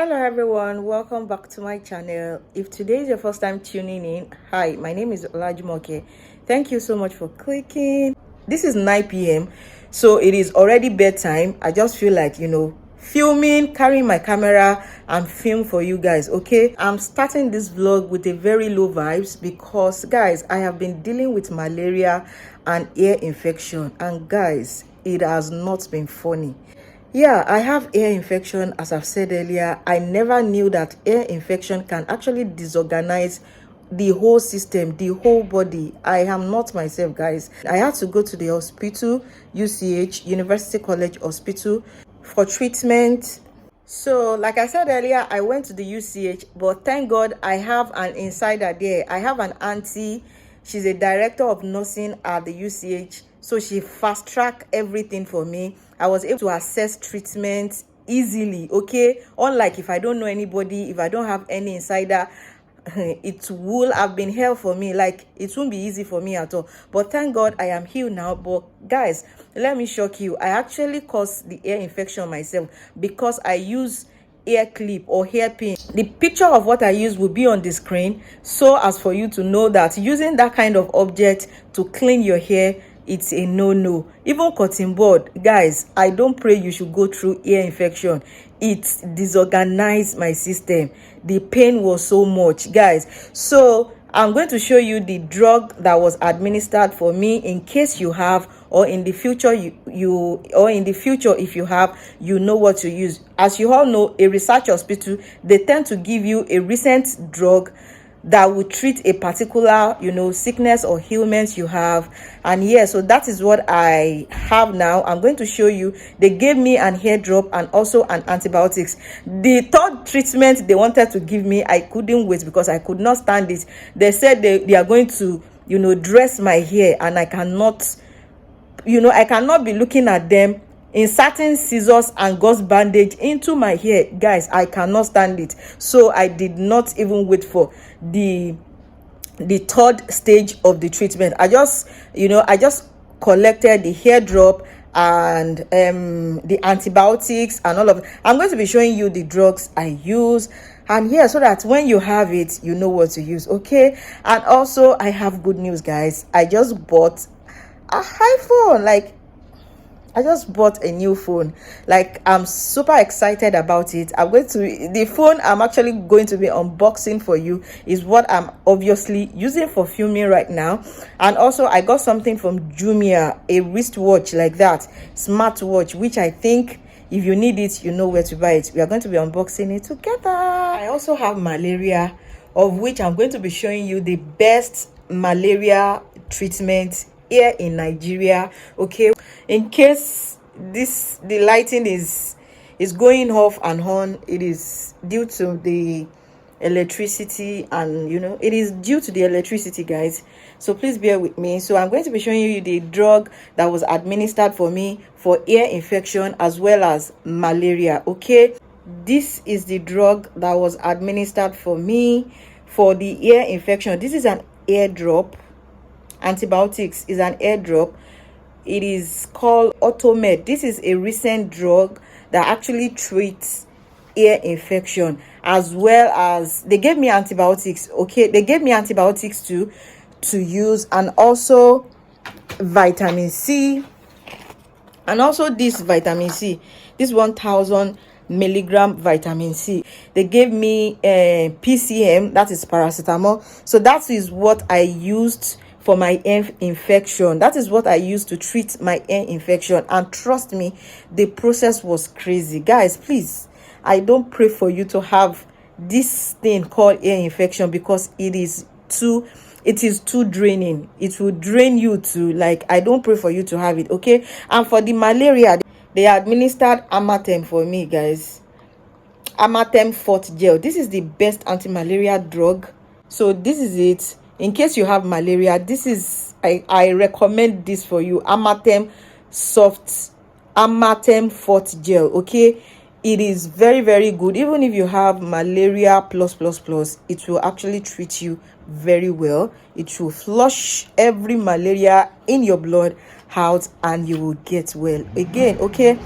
Hello everyone, welcome back to my channel. If today is your first time tuning in, hi, my name is Olajumoke. Thank you so much for clicking. This is 9 p.m. so it is already bedtime. I just feel like, filming, carrying my camera and film for you guys. Okay, I'm starting this vlog with a very low vibes because guys, I have been dealing with malaria and ear infection, and guys, it has not been funny. Yeah, I have ear infection. As I've said earlier, I never knew that ear infection can actually disorganize the whole system, the whole body. I am not myself, guys. I had to go to the hospital, UCH, University College Hospital, for treatment. So, like I said earlier, I went to the UCH, but thank God I have an insider there. I have an auntie. She's a director of nursing at the UCH. So she fast-tracked everything for me. I was able to access treatment easily, okay? Unlike if I don't know anybody, if I don't have any insider, it will have been hell for me. Like, it won't be easy for me at all. But thank God I am healed now. But guys, let me shock you. I actually caused the ear infection myself because I use ear clip or hairpin. The picture of what I use will be on the screen, so as for you to know that using that kind of object to clean your hair, it's a no. Even cotton board, guys, I don't pray you should go through ear infection. It disorganized my system. The pain was so much, guys. So I'm going to show you the drug that was administered for me in case you have, or in the future if you have, you know what to use. As you all know, a research hospital, they tend to give you a recent drug that will treat a particular sickness or ailment you have. And yeah, so that is what I have now. I'm going to show you. They gave me an hair drop and also an antibiotics. The third treatment they wanted to give me, I couldn't wait because I could not stand it. They said they are going to dress my hair, and I cannot be looking at them inserting scissors and gauze bandage into my hair. Guys, I cannot stand it. So I did not even wait for the third stage of the treatment. I just collected the hair drop and the antibiotics and all of it. I'm going to be showing you the drugs I use, and yeah, so that when you have it, you know what to use. Okay. And also, I have good news, guys. I just bought a iPhone. I just bought a new phone. I'm super excited about it. The phone I'm actually going to be unboxing for you is what I'm obviously using for filming right now. And also, I got something from Jumia, a wristwatch like that, smartwatch, which I think if you need it, you know where to buy it. We are going to be unboxing it together. I also have malaria, of which I'm going to be showing you the best malaria treatment here in Nigeria. Okay, in case the lighting is going off and on, it is due to the electricity, and it is due to the electricity, guys, so please bear with me. So I'm going to be showing you the drug that was administered for me for ear infection as well as malaria. Okay, this is the drug that was administered for me for the ear infection. This is an ear drop. Antibiotics is an airdrop. It is called Automed. This is a recent drug that actually treats ear infection, as well as they gave me antibiotics. Okay, they gave me antibiotics to use, and also vitamin C, and also this vitamin C, this 1000 milligram vitamin C. They gave me PCM, that is paracetamol. So that is what I used for my ear infection. That is what I used to treat my ear infection, and trust me, the process was crazy. Guys, please, I don't pray for you to have this thing called ear infection, because it is too draining. It will drain you too. I don't pray for you to have it. Okay. And for the malaria, they administered Amatem for me, guys. Amatem Fort Gel. This is the best anti-malaria drug. So this is it. In case you have malaria, this is I recommend this for you. Amatem Fort Gel. Okay, it is very, very good. Even if you have malaria plus, it will actually treat you very well. It will flush every malaria in your blood out, and you will get well again. Okay,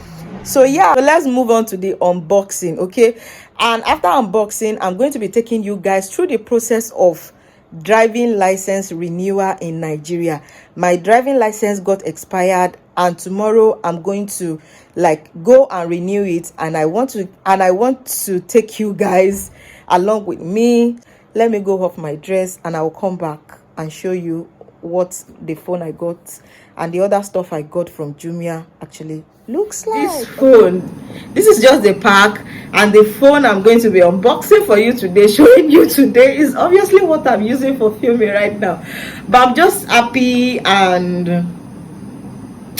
So yeah, so let's move on to the unboxing. Okay, and after unboxing, I'm going to be taking you guys through the process of driving license renewal in Nigeria. My driving license got expired, and tomorrow I'm going to like go and renew it, and I want to take you guys along with me. Let me go off my dress and I'll come back and show you what the phone I got and the other stuff I got from Jumia actually looks like. This phone, this is just the pack, and the phone I'm going to be unboxing for you today, showing you today, is obviously what I'm using for filming right now. But I'm just happy and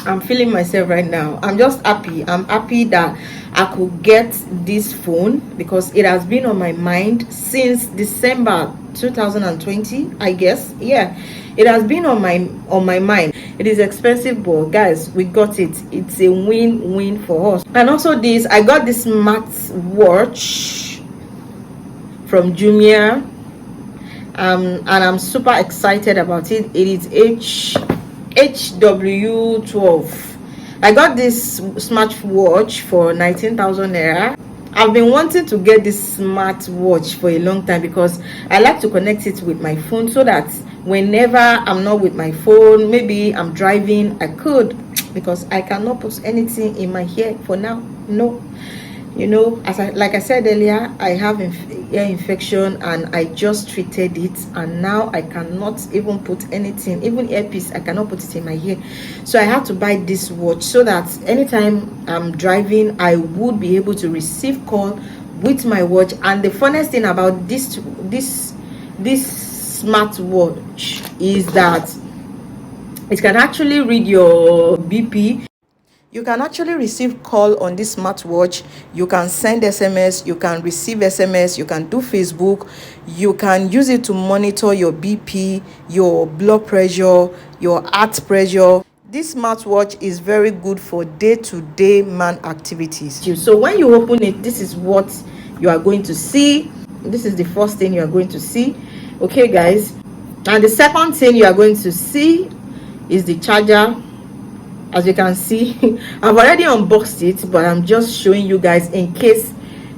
I'm feeling myself right now. I'm just happy. I'm happy that I could get this phone because it has been on my mind since December 2020, I guess. Yeah, it has been on my mind. It is expensive, but guys, we got it. It's a win-win for us. And also this, I got this smart watch from Jumia, and I'm super excited about it. It is HW12. I got this smartwatch for 19,000 naira. I've been wanting to get this smartwatch for a long time because I like to connect it with my phone so that whenever I'm not with my phone, maybe I'm driving, I could, because I cannot put anything in my hair for now. No, you know, like I said earlier, I have ear infection and I just treated it, and now I cannot even put anything, even earpiece, I cannot put it in my hair. So I had to buy this watch so that anytime I'm driving, I would be able to receive call with my watch. And the funniest thing about this smartwatch is that it can actually read your BP. You can actually receive call on this smartwatch. You can send SMS, you can receive SMS, you can do Facebook, you can use it to monitor your BP, your blood pressure, your heart pressure. This smartwatch is very good for day-to-day man activities. So when you open it, this is what you are going to see. This is the first thing you are going to see. Okay, guys. And the second thing you are going to see is the charger. As you can see, I've already unboxed it, but I'm just showing you guys in case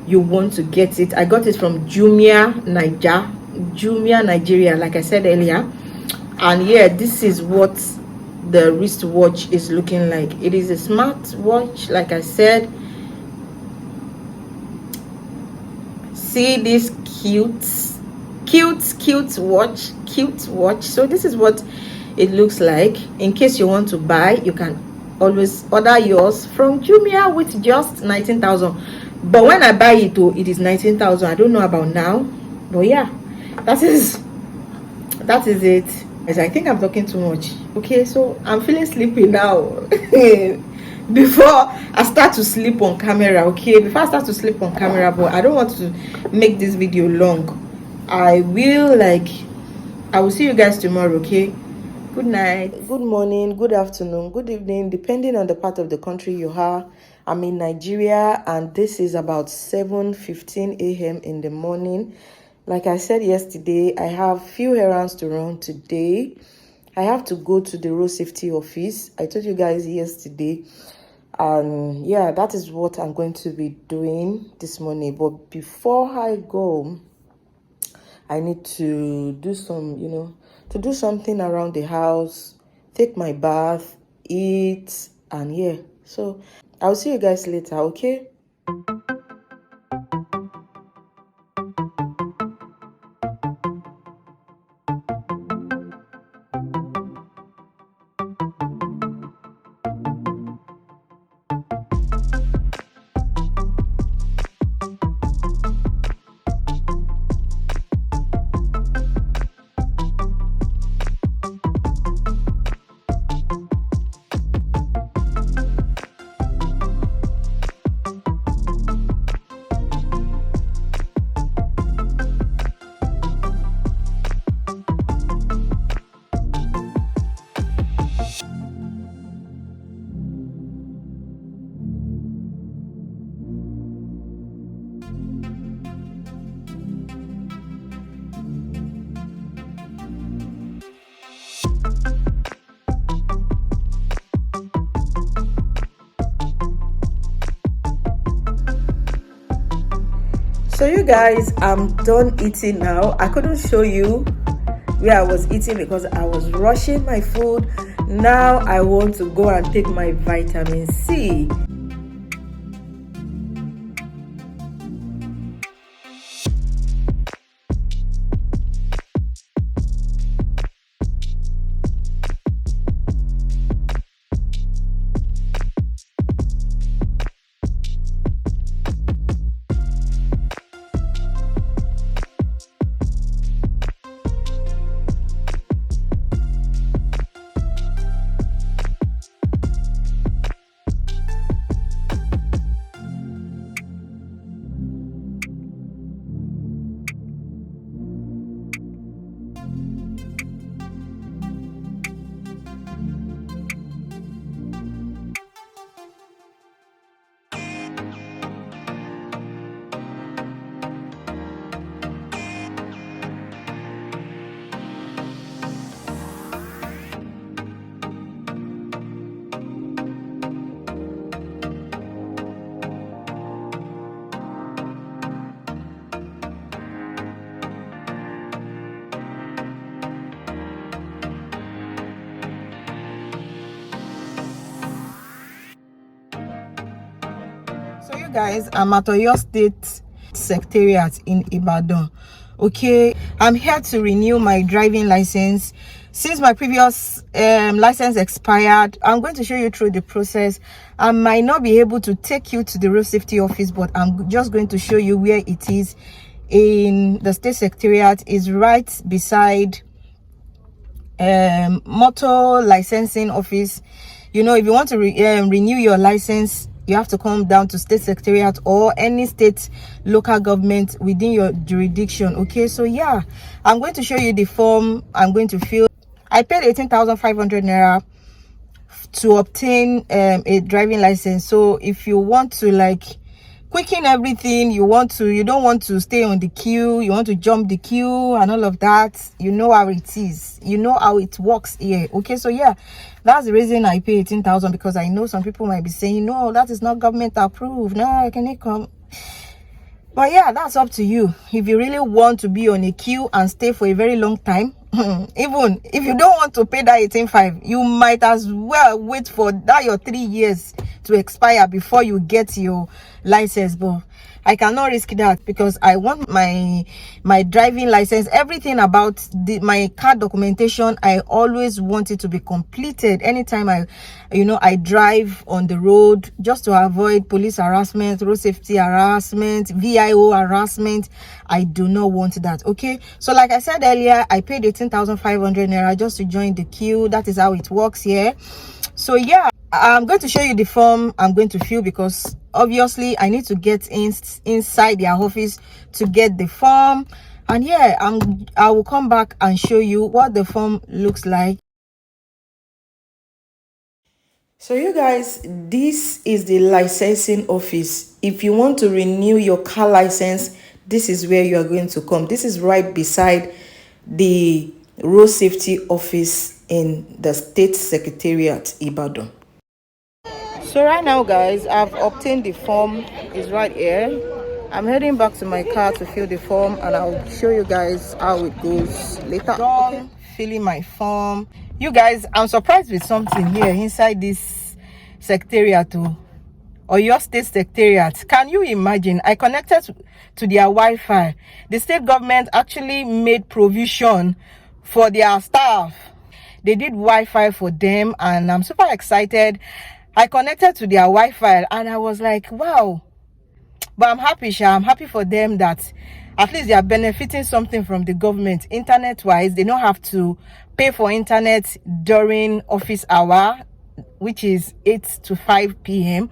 you want to get it. I got it from Jumia Nigeria, like I said earlier. And yeah, this is what the wristwatch is looking like. It is a smart watch, like I said. See this cute watch. So this is what it looks like. In case you want to buy, you can always order yours from Jumia with just 19,000. But when I buy it, it is 19,000. I don't know about now, but yeah, that is it. As I think I'm talking too much. Okay, so I'm feeling sleepy now. Before I start to sleep on camera, okay, but I don't want to make this video long. I will see you guys tomorrow. Okay, good night, good morning, good afternoon, good evening, depending on the part of the country you are. I'm in Nigeria and this is about 7:15 a.m. in the morning. Like I said yesterday, I have few errands to run today. I have to go to the road safety office. I told you guys yesterday. And yeah, that is what I'm going to be doing this morning. But before I go, I need to do something around the house, take my bath, eat, and yeah. So I'll see you guys later, okay? So you guys, I'm done eating now. I couldn't show you where I was eating because I was rushing my food. Now I want to go and take my vitamin C. So you guys, I'm at Oyo State Secretariat in Ibadan. Okay, I'm here to renew my driving license. Since my previous license expired, I'm going to show you through the process. I might not be able to take you to the road safety office, but I'm just going to show you where it is in the state secretariat. Is right beside motor licensing office. You know, if you want to renew your license, you have to come down to state secretariat or any state local government within your jurisdiction. Okay, so yeah, I'm going to show you the form I'm going to fill. I paid 18,500 naira to obtain a driving license. So if you want to like quicken everything, you don't want to stay on the queue, you want to jump the queue and all of that, you know how it is, you know how it works here. Okay, so yeah, that's the reason I pay 18,000, because I know some people might be saying, no, that is not government approved, no, can it come? But yeah, that's up to you. If you really want to be on a queue and stay for a very long time, even if you don't want to pay that 18,500, you might as well wait for that your 3 years to expire before you get your license. But I cannot risk that because I want my driving license, everything about my car documentation. I always want it to be completed anytime I drive on the road, just to avoid police harassment, road safety harassment, VIO harassment. I do not want that. Okay, so like I said earlier, I paid 18,500 naira just to join the queue. That is how it works here. So yeah, I'm going to show you the form I'm going to fill, because obviously I need to get inside their office to get the form. And yeah, I will come back and show you what the form looks like. So you guys, this is the licensing office. If you want to renew your car license, this is where you are going to come. This is right beside the road safety office in the state secretariat, Ibadan. So right now guys, I've obtained the form. It's right here. I'm heading back to my car to fill the form, and I'll show you guys how it goes later. Okay. Filling my form. You guys, I'm surprised with something here inside this secretariat or your state secretariat. Can you imagine? I connected to their Wi-Fi. The state government actually made provision for their staff. They did Wi-Fi for them, and I'm super excited. I connected to their Wi-Fi and I was like, wow. But I'm happy, Sha. I'm happy for them that at least they are benefiting something from the government. Internet-wise, they don't have to pay for internet during office hour, which is 8 to 5 p.m.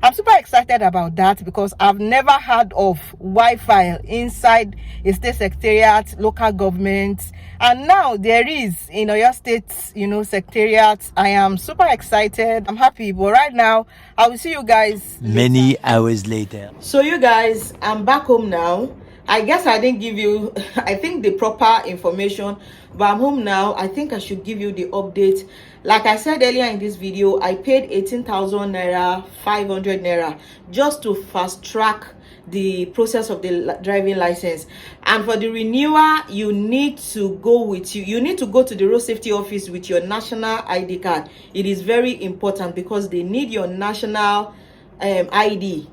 I'm super excited about that because I've never heard of Wi-Fi inside a state secretariat, local government, and now there is in Oyo State, secretariat. I am super excited. I'm happy. But right now, I will see you guys many hours later. So you guys, I'm back home now. I guess I didn't give you, I think, the proper information, but I'm home now. I think I should give you the update. Like I said earlier in this video, I paid 18,000 naira, 500 naira just to fast track the process of the driving license. And for the renewal, you need to go to the road safety office with your national ID card. It is very important because they need your national ID.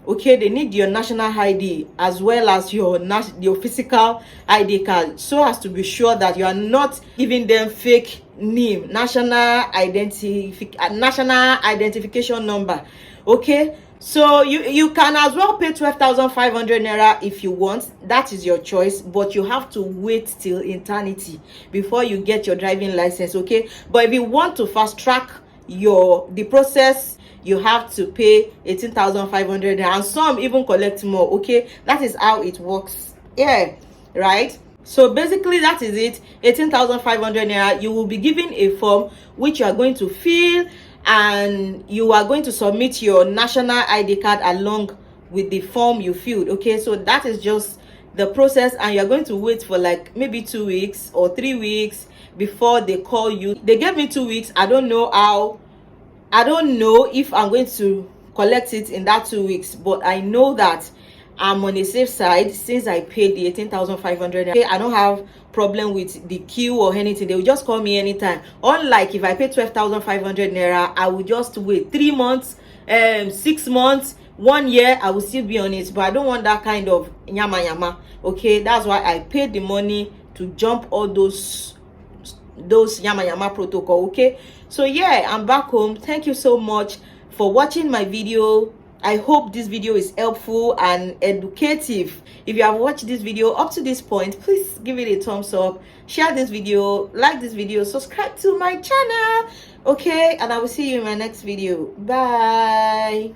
Okay, they need your national ID as well as your physical ID card, so as to be sure that you are not giving them fake name, national identification number. Okay, so you can as well pay 12,500 naira if you want. That is your choice, but you have to wait till eternity before you get your driving license. Okay, but if you want to fast track the process, you have to pay 18,500, and some even collect more. Okay, that is how it works. Yeah, right. So basically that is it. 18,500 naira. You will be given a form which you are going to fill, and you are going to submit your national ID card along with the form you filled. Okay, so that is just the process, and you're going to wait for like maybe 2 weeks or 3 weeks before they call you. They gave me 2 weeks. I don't know if I'm going to collect it in that 2 weeks, but I know that I'm on a safe side since I paid the 18,500. Okay, I don't have problem with the queue or anything. They will just call me anytime. Unlike if I pay 12,500 naira, I will just wait 3 months, 6 months, 1 year. I will still be on it, but I don't want that kind of yama. Okay, that's why I paid the money to jump all those yama protocol. Okay, so yeah, I'm back home. Thank you so much for watching my video. I hope this video is helpful and educative. If you have watched this video up to this point, please give it a thumbs up, share this video, like this video, subscribe to my channel. Okay, and I will see you in my next video. Bye.